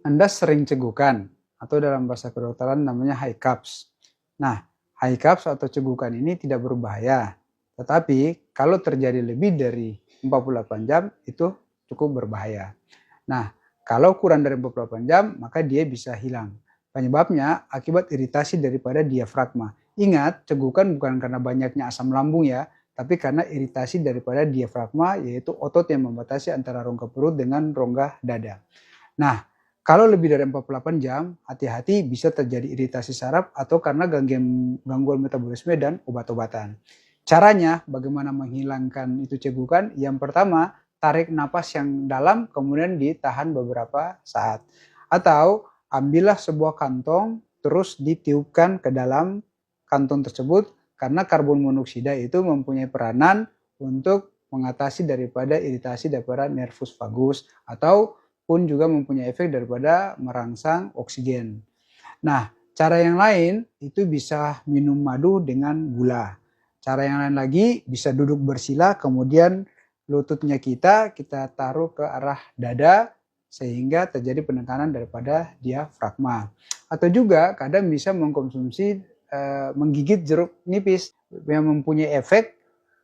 Anda sering cegukan atau dalam bahasa kedokteran namanya hiccups. Nah, hiccups atau cegukan ini tidak berbahaya, tetapi kalau terjadi lebih dari 48 jam itu cukup berbahaya. Nah, kalau kurang dari 48 jam maka dia bisa hilang. Penyebabnya akibat iritasi daripada diafragma. Ingat, cegukan bukan karena banyaknya asam lambung ya, tapi karena iritasi daripada diafragma, yaitu otot yang membatasi antara rongga perut dengan rongga dada. Nah, kalau lebih dari 48 jam, hati-hati bisa terjadi iritasi saraf atau karena gangguan metabolisme dan obat-obatan. Caranya, bagaimana menghilangkan itu cegukan? Yang pertama, tarik napas yang dalam, kemudian ditahan beberapa saat. Atau, ambillah sebuah kantong, terus ditiupkan ke dalam kantong tersebut, karena karbon monoksida itu mempunyai peranan untuk mengatasi daripada iritasi daripada nervus vagus, atau pun juga mempunyai efek daripada merangsang oksigen. Nah, cara yang lain itu bisa minum madu dengan gula. Cara yang lain lagi bisa duduk bersila, kemudian lututnya kita taruh ke arah dada sehingga terjadi penekanan daripada diafragma. Atau juga kadang bisa mengkonsumsi menggigit jeruk nipis yang mempunyai efek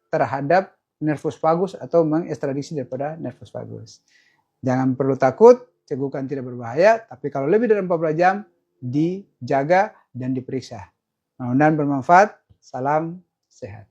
terhadap nervus vagus atau mengekstradisi daripada nervus vagus. Jangan perlu takut, cegukan tidak berbahaya, tapi kalau lebih dari 14 jam, dijaga dan diperiksa. Mudah-mudahan bermanfaat. Salam sehat.